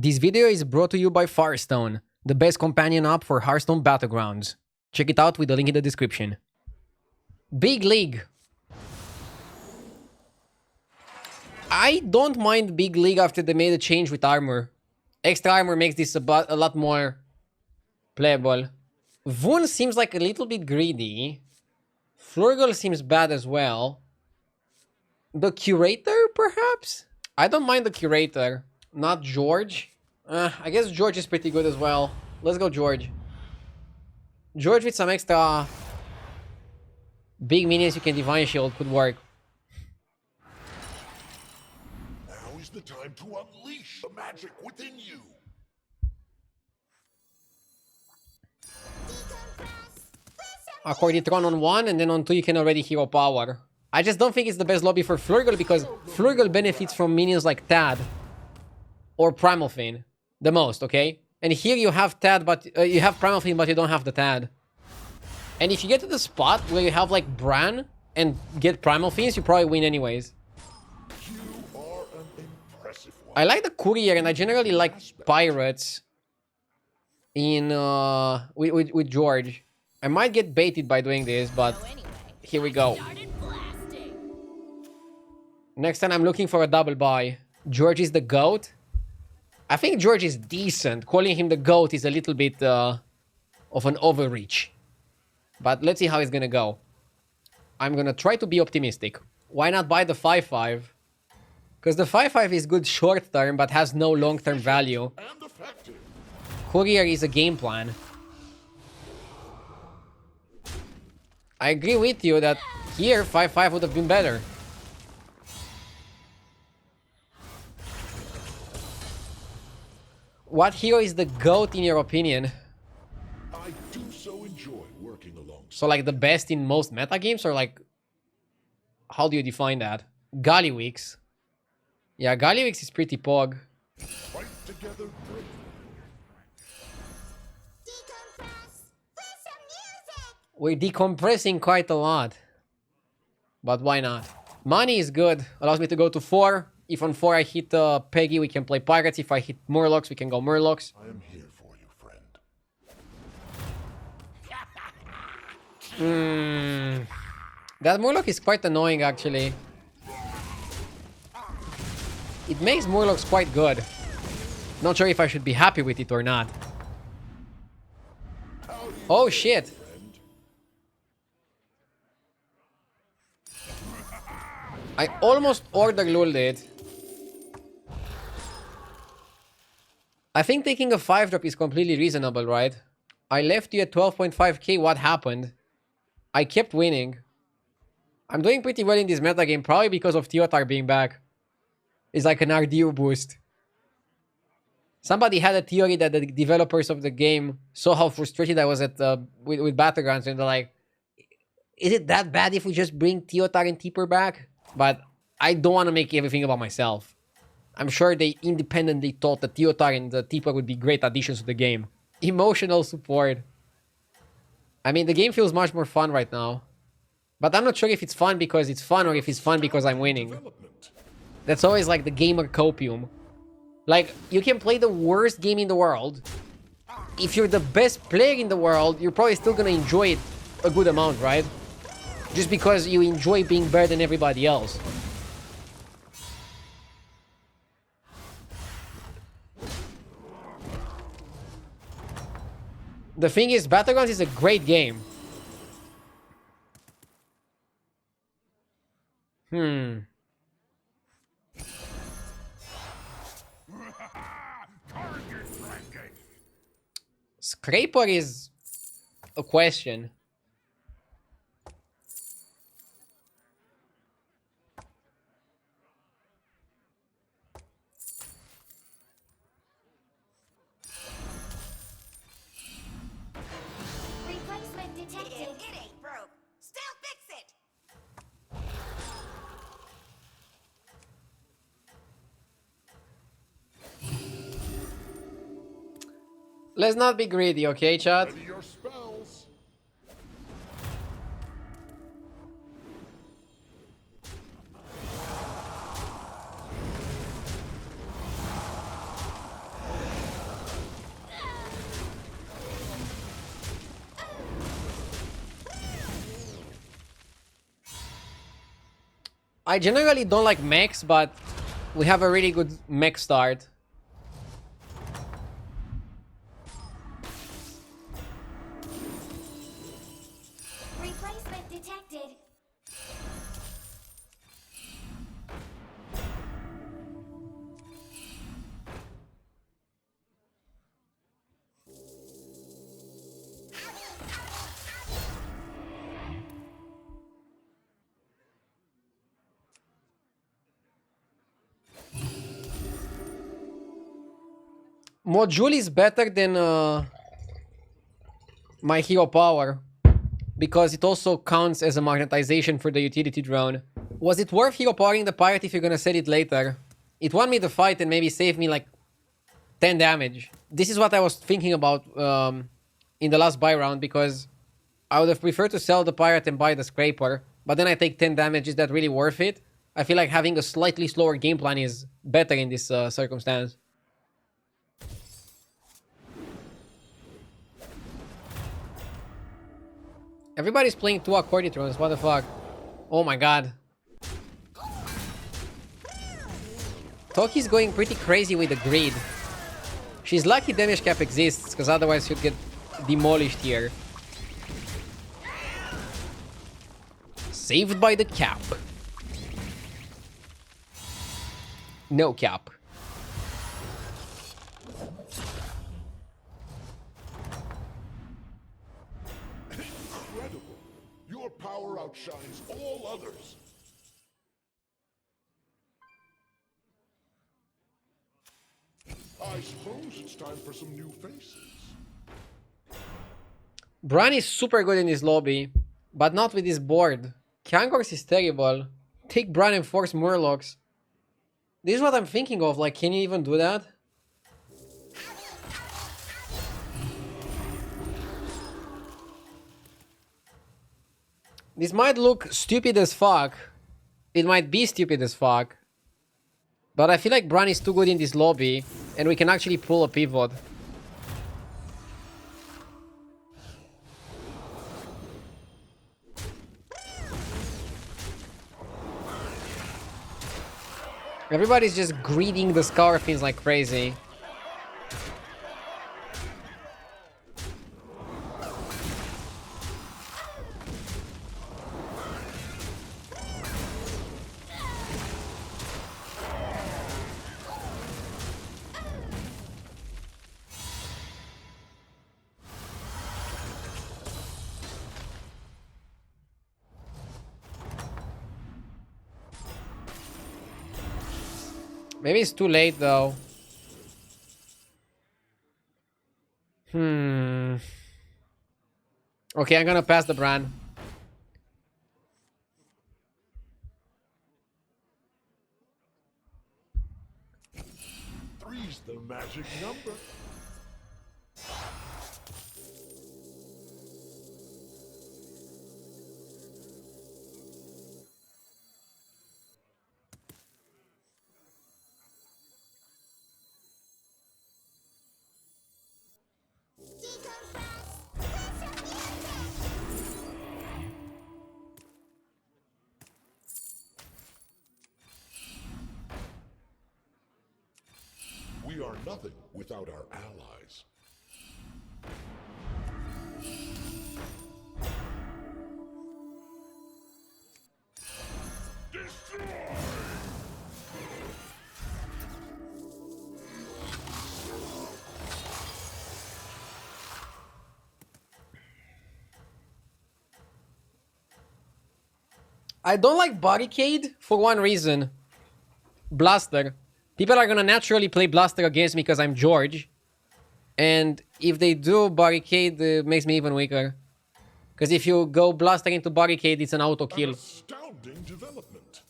This video is brought to you by Hearthstone, the best companion app for Hearthstone Battlegrounds. Check it out with the link in the description. Big League. I don't mind Big League after they made a change with armor. Extra armor makes this a lot more playable. Voon seems like a little bit greedy. Flurgle seems bad as well. The Curator, perhaps? I don't mind the Curator. Not George. I guess George is pretty good as well. Let's go George. George with some extra big minions you can Divine Shield could work. Now is the time to unleash the magic within you. Accorditron on 1, and then on 2 you can already hero power. I just don't think it's the best lobby for Flurgle because Flurgle benefits from minions like Tad or Primal Fiend the most, okay? And here you have Tad, but you have Primal Fiend, but you don't have the Tad. And if you get to the spot where you have like Bran and get Primal Fiends, you probably win anyways. You are an impressive one. I like the Courier, and I generally like Pirates in with George. I might get baited by doing this, but here we go. Next time I'm looking for a double buy. George is the GOAT. I think George is decent. Calling him the GOAT is a little bit of an overreach. But let's see how it's gonna go. I'm gonna try to be optimistic. Why not buy the 5-5? Because the 5-5 is good short term, but has no long-term value. And effective. Courier is a game plan. I agree with you that here 5-5 would have been better. What hero is the GOAT in your opinion? I do so enjoy working alongside. So like the best in most meta games, or like how do you define that? Gallywix. Yeah, Gallywix is pretty pog. Fight together bravely. We're decompressing quite a lot. But why not? Money is good. Allows me to go to 4. If on 4 I hit Peggy, we can play Pirates. If I hit Murlocs, we can go Murlocs. I am here for you, friend. That Murloc is quite annoying, actually. It makes Murlocs quite good. Not sure if I should be happy with it or not. Oh, shit. I almost order lulled it. I think taking a 5-drop is completely reasonable, right? I left you at 12.5k. What happened? I kept winning. I'm doing pretty well in this metagame, probably because of Teotar being back. It's like an RDU boost. Somebody had a theory that the developers of the game saw how frustrated I was at with Battlegrounds, and they're like, is it that bad if we just bring Teotar and Teeper back? But I don't want to make everything about myself. I'm sure they independently thought that Teotar and the Teeper would be great additions to the game. Emotional support. I mean, the game feels much more fun right now. But I'm not sure if it's fun because it's fun or if it's fun because I'm winning. That's always like the gamer copium. Like, you can play the worst game in the world. If you're the best player in the world, you're probably still gonna enjoy it a good amount, right? Just because you enjoy being better than everybody else. The thing is, Battlegrounds is a great game. Scraper is a question. Replacement detected. It ain't broke. Still fix it. Let's not be greedy, okay, chat? Ready your spells. I generally don't like mechs, but we have a really good mech start. Replacement detected. Module is better than my hero power because it also counts as a magnetization for the utility drone. Was it worth hero powering the pirate if you're gonna sell it later? It won me the fight and maybe saved me like 10 damage. This is what I was thinking about in the last buy round, because I would have preferred to sell the pirate and buy the scraper, but then I take 10 damage. Is that really worth it? I feel like having a slightly slower game plan is better in this circumstance. Everybody's playing 2 Accorditrons, what the fuck? Oh my god. Toki's going pretty crazy with the greed. She's lucky damage cap exists, because otherwise she'd get demolished here. Saved by the cap. No cap. Incredible! Your power outshines all others. I suppose it's time for some new faces. Bran is super good in this lobby, but not with this board. Kangors is terrible. Take Bran and force Murlocs. This is what I'm thinking of, like, can you even do that? This might look stupid as fuck. It might be stupid as fuck. But I feel like Bran is too good in this lobby, and we can actually pull a pivot. Everybody's just greeting the Scarfins like crazy. Maybe it's too late though. Okay, I'm gonna pass the Bran. Three's the magic number. We are nothing without our allies. Destroy! I don't like Barricade for one reason. Blaster. People are gonna naturally play Blaster against me because I'm George. And if they do, Barricade makes me even weaker. Because if you go Blaster into Barricade, it's an auto An kill. astounding development.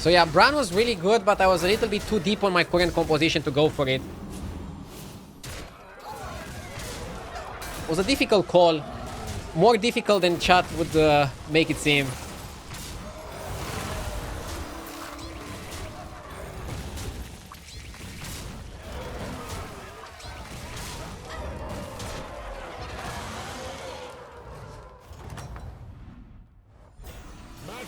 So yeah, Bran was really good, but I was a little bit too deep on my current composition to go for it. It was a difficult call. More difficult than chat would make it seem.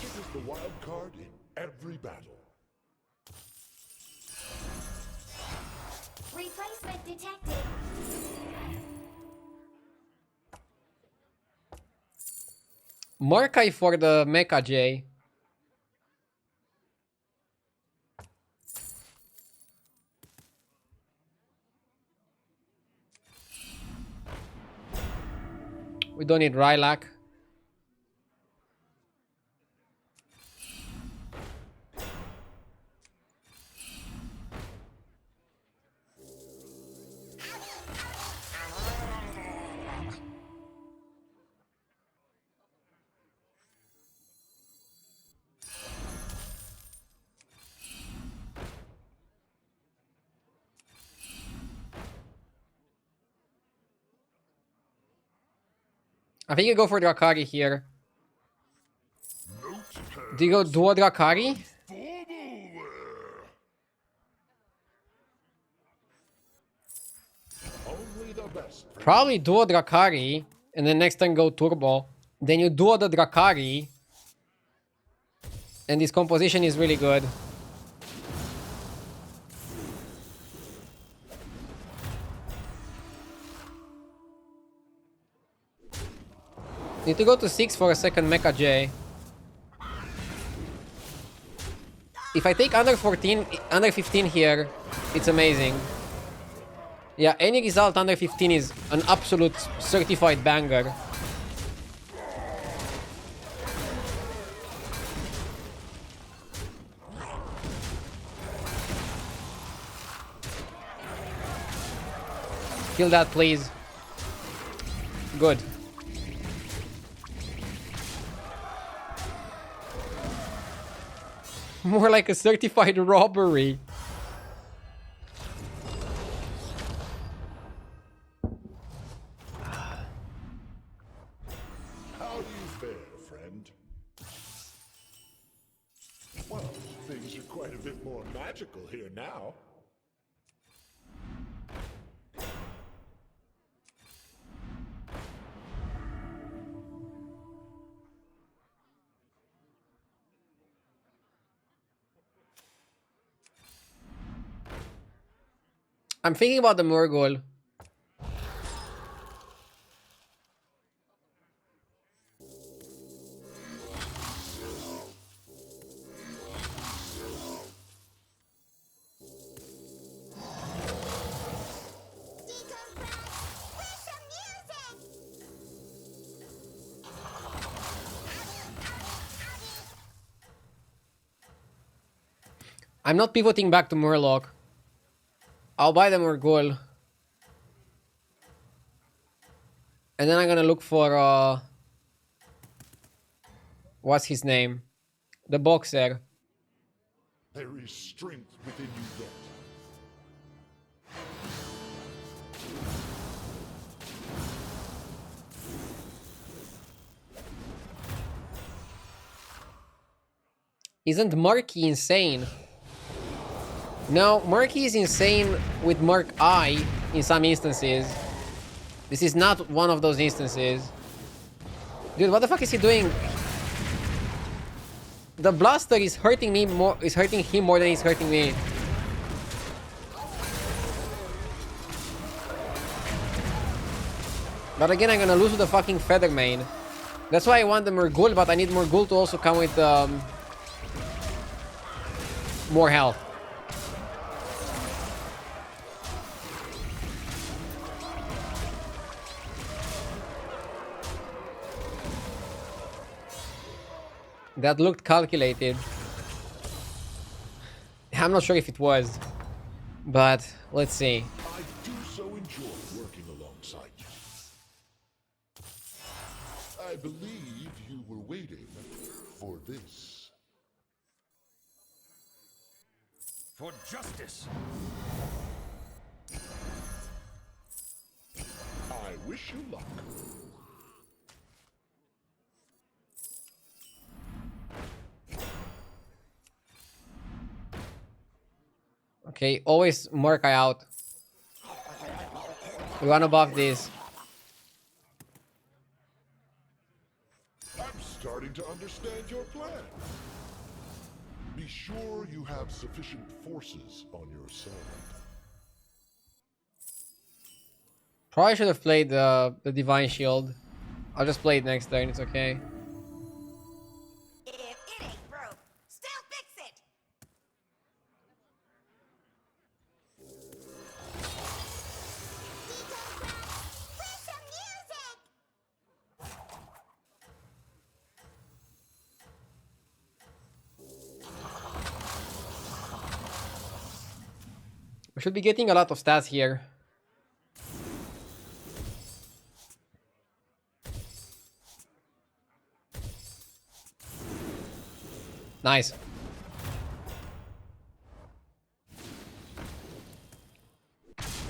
Magic is the wild card in every battle. Replacement detected. Mordecai for the Mecha J. We don't need Rylak. I think you go for Drakari here. Do you go duo Drakari? Only the best. Probably duo Drakari, and then next turn go Turbo. Then you duo the Drakari, and this composition is really good. Need to go to 6 for a second Mecha J. If I take under 14, under 15 here, it's amazing. Yeah, any result under 15 is an absolute certified banger. Kill that, please. Good. More like a certified robbery. How do you fare, friend? Well, things are quite a bit more magical here now. I'm thinking about the Murghol. I'm not pivoting back to Murloc. I'll buy the Murghol. And then I'm gonna look for what's his name? The boxer. There is strength within you yet. Isn't Murky insane? No, Murky is insane with Murk I in some instances. This is not one of those instances. Dude, what the fuck is he doing? The blaster is hurting me more, is hurting him more than he's hurting me. But again, I'm gonna lose to the fucking Feather main. That's why I want the Murghol, but I need Murghol to also come with more health. That looked calculated. I'm not sure if it was, but let's see. I do so enjoy working alongside you. I believe you were waiting for this. For justice. I wish you luck. Okay, always Murky out. We wanna buff this. I'm starting to understand your plan. Be sure you have sufficient forces on your side. Probably should have played the Divine Shield. I'll just play it next turn, it's okay. If it ain't broke, still fix it. Play some music. We should be getting a lot of stats here. Nice.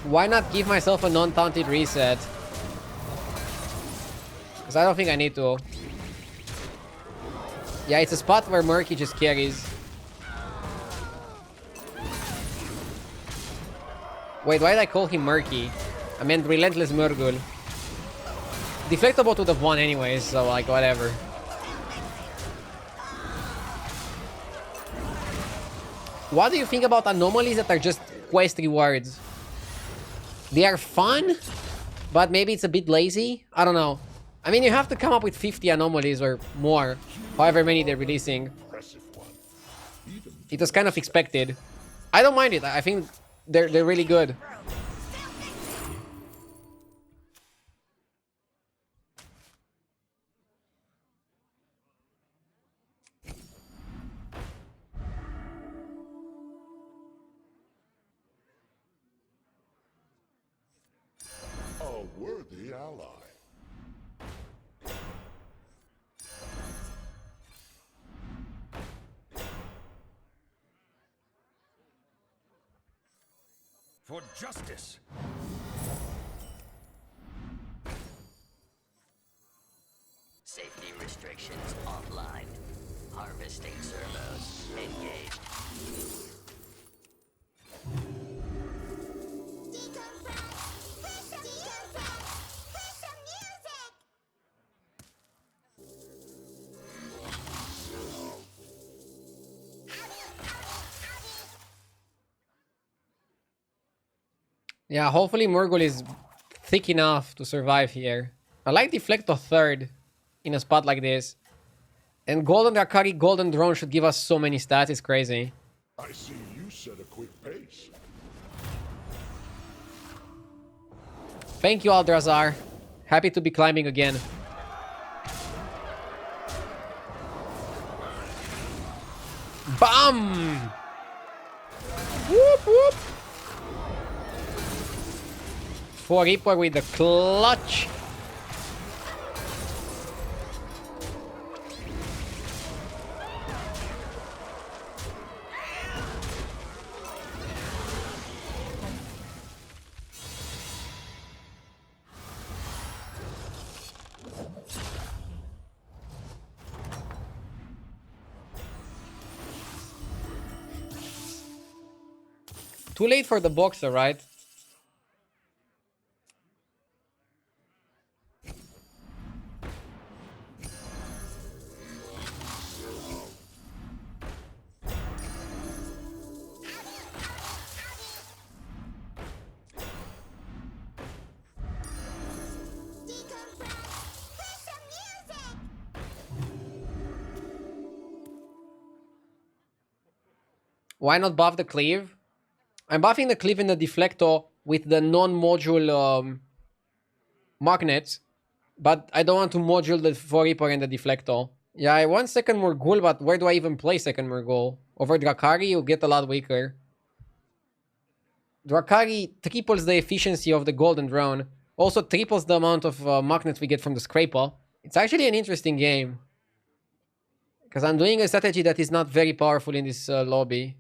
Why not give myself a non-taunted reset? Because I don't think I need to. Yeah, it's a spot where Murky just carries. Wait, why did I call him Murky? I meant Relentless Murgul. Deflectable would have won anyways, so like, whatever. What do you think about anomalies that are just quest rewards? They are fun, but maybe it's a bit lazy? I don't know. I mean, you have to come up with 50 anomalies or more, however many they're releasing. It was kind of expected. I don't mind it. I think they're really good. A worthy ally. For justice. Safety restrictions offline. Harvesting servos engaged. Yeah, hopefully Murgul is thick enough to survive here. I like Deflecto third in a spot like this. And Golden Drakari, Golden Drone should give us so many stats, it's crazy. I see you set a quick pace. Thank you, Aldrazar. Happy to be climbing again. Bam! Whoop, whoop! 4 Reaper with the clutch. Too late for the boxer, right? Why not buff the cleave? I'm buffing the cleave and the deflector with the non-module magnets, but I don't want to module the 4 Reaper and the deflector. Yeah, I want second Murgul, but where do I even play second Murgul? Over Drakari, you get a lot weaker. Drakari triples the efficiency of the Golden Drone, also triples the amount of magnets we get from the Scraper. It's actually an interesting game, because I'm doing a strategy that is not very powerful in this lobby.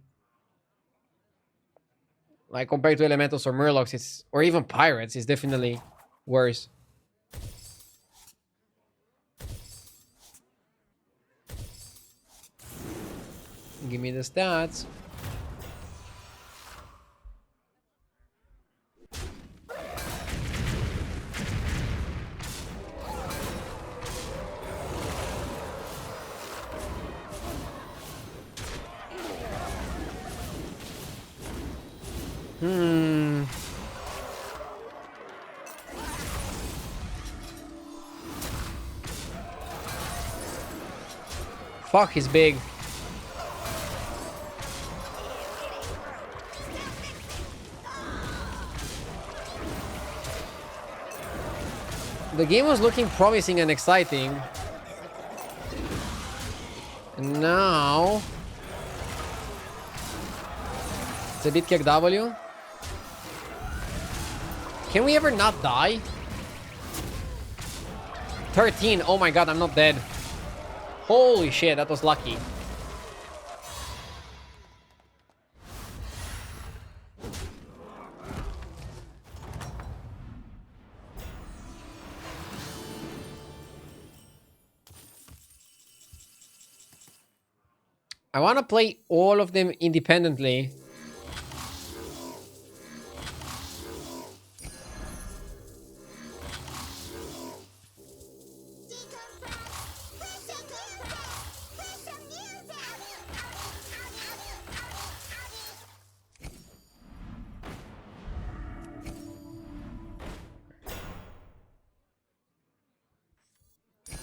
Like, compared to Elementals or Murlocs, or even Pirates, it's definitely worse. Give me the stats. Fuck, he's big. The game was looking promising and exciting. And now... it's a bit kick W. Can we ever not die? 13. Oh my god, I'm not dead. Holy shit, that was lucky. I want to play all of them independently.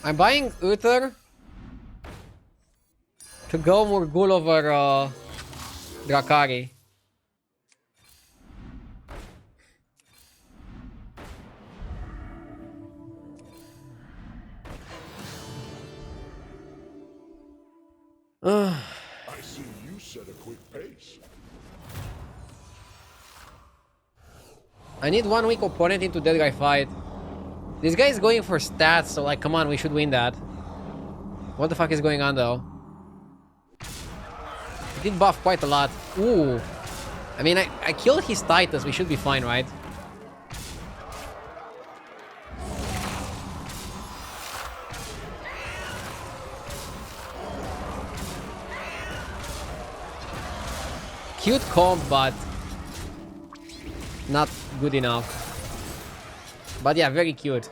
I'm buying Uther to go Murgul over Drakari. I see you set a quick pace. I need one weak opponent into that guy fight. This guy is going for stats, so like, come on, we should win that. What the fuck is going on, though? He did buff quite a lot. Ooh. I mean, I killed his Titus. We should be fine, right? Cute comp, but not good enough. But yeah, very cute.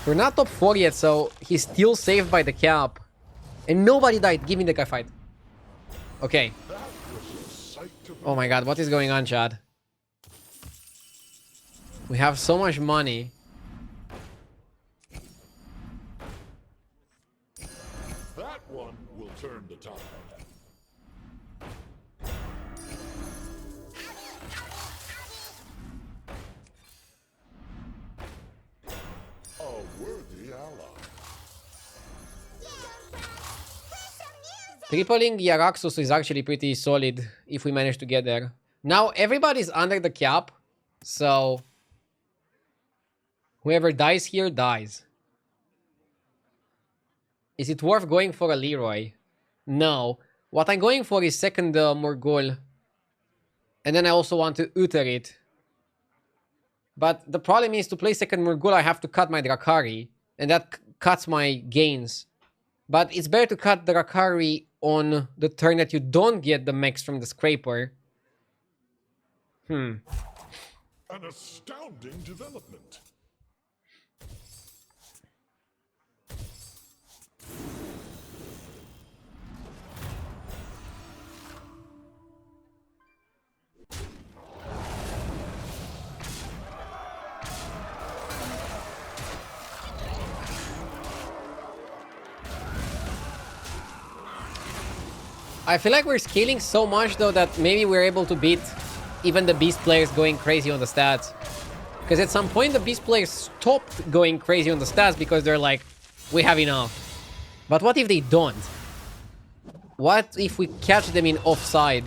We're not top 4 yet, so he's still saved by the cap. And nobody died. Give me the guy fight. Okay. Oh my god, what is going on, Chad? We have so much money. That one will turn the tide. A worthy ally. Tripling Yaraxus is actually pretty solid if we manage to get there. Now everybody's under the cap, so whoever dies here dies. Is it worth going for a Leroy? No. What I'm going for is second Morgul. And then I also want to Uther it. But the problem is, to play second Morgul, I have to cut my Drakari. And that cuts my gains. But it's better to cut the Drakari on the turn that you don't get the mechs from the scraper. An astounding development. I feel like we're scaling so much, though, that maybe we're able to beat even the Beast players going crazy on the stats. Because at some point, the Beast players stopped going crazy on the stats because they're like, we have enough. But what if they don't? What if we catch them in offside?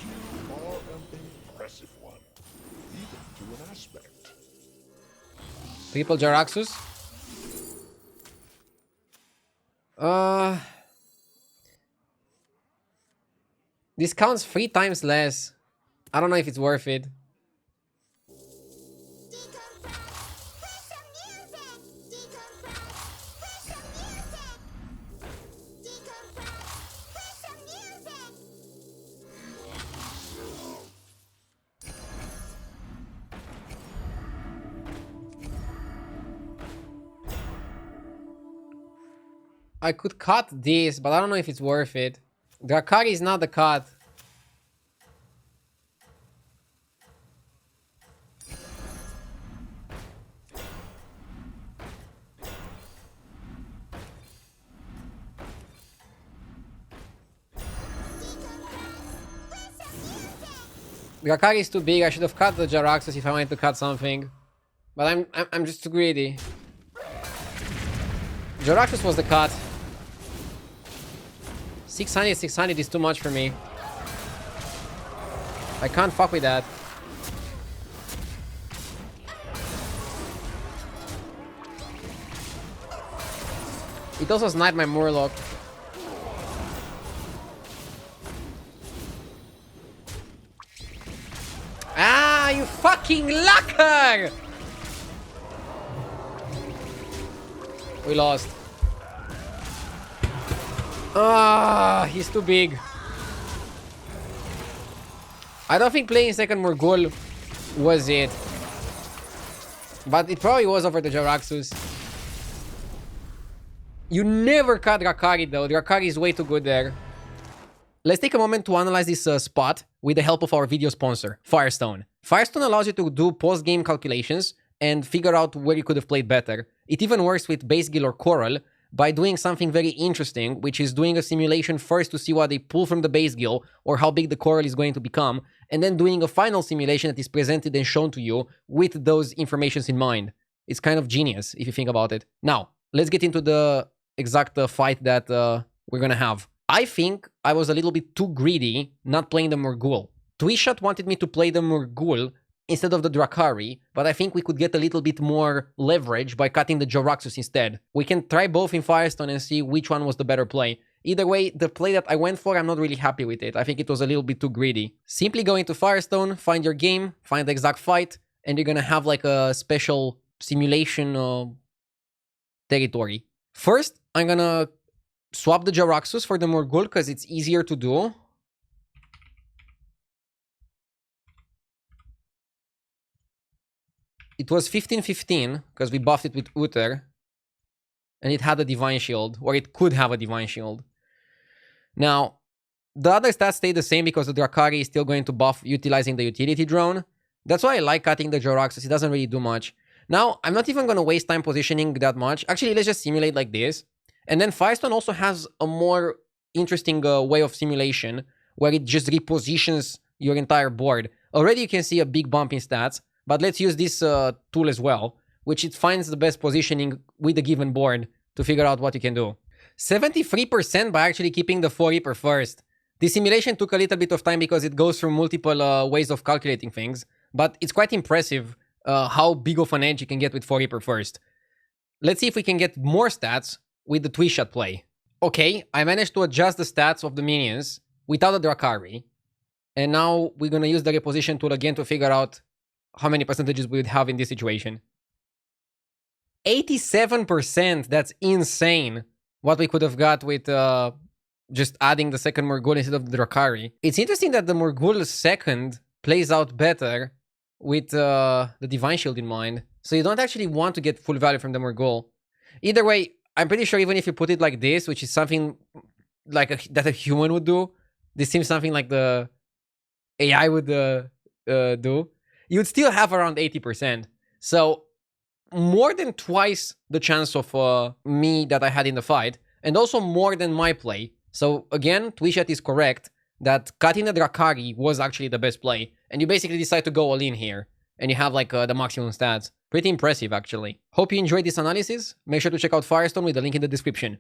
You are an impressive one, even to an aspect. Triple Jaraxus? This counts 3 times less. I don't know if it's worth it. I could cut this, but I don't know if it's worth it. Drakari is not the cut. Drakari is too big. I should have cut the Jaraxxus if I wanted to cut something. But I'm just too greedy. Jaraxxus was the cut. 600 is too much for me. I can't fuck with that. It also sniped my Murloc. Ah, you fucking lucker! We lost. Ah, he's too big. I don't think playing second Morgul was it. But it probably was over the Jaraxxus. You never cut Drakari though. Drakari is way too good there. Let's take a moment to analyze this spot with the help of our video sponsor, Firestone. Firestone allows you to do post-game calculations and figure out where you could have played better. It even works with base guild or coral by doing something very interesting, which is doing a simulation first to see what they pull from the base guild or how big the coral is going to become, and then doing a final simulation that is presented and shown to you with those informations in mind. It's kind of genius if you think about it. Now, let's get into the exact fight that we're gonna have. I think I was a little bit too greedy not playing the Morgul. Twishot wanted me to play the Morgul instead of the Drakari, but I think we could get a little bit more leverage by cutting the Jaraxxus instead. We can try both in Firestone and see which one was the better play. Either way, the play that I went for, I'm not really happy with it. I think it was a little bit too greedy. Simply go into Firestone, find your game, find the exact fight, and you're gonna have like a special simulation territory. First, I'm gonna swap the Jaraxxus for the Morgul because it's easier to do. It was 15-15 because we buffed it with Uther. And it had a Divine Shield, or it could have a Divine Shield. Now, the other stats stay the same because the Drakari is still going to buff utilizing the utility drone. That's why I like cutting the Jaraxxus. It doesn't really do much. Now, I'm not even going to waste time positioning that much. Actually, let's just simulate like this. And then Firestone also has a more interesting way of simulation where it just repositions your entire board. Already you can see a big bump in stats, but let's use this tool as well, which it finds the best positioning with the given board to figure out what you can do. 73% by actually keeping the 4 Reaper first. This simulation took a little bit of time because it goes through multiple ways of calculating things, but it's quite impressive how big of an edge you can get with 4 Reaper first. Let's see if we can get more stats with the Twishot play. Okay, I managed to adjust the stats of the minions without the Drakari. And now we're gonna use the reposition tool again to figure out how many percentages we would have in this situation. 87%, that's insane. What we could have got with just adding the second Morgul instead of the Drakari. It's interesting that the Morgul second plays out better with the Divine Shield in mind. So you don't actually want to get full value from the Morgul. Either way, I'm pretty sure even if you put it like this, which is something like that a human would do, this seems something like the AI would do, you would still have around 80%. So more than twice the chance of me that I had in the fight, and also more than my play. So again, Twishot is correct that cutting the Drakari was actually the best play, and you basically decide to go all in here, and you have like the maximum stats. Pretty impressive, actually. Hope you enjoyed this analysis. Make sure to check out Firestone with the link in the description.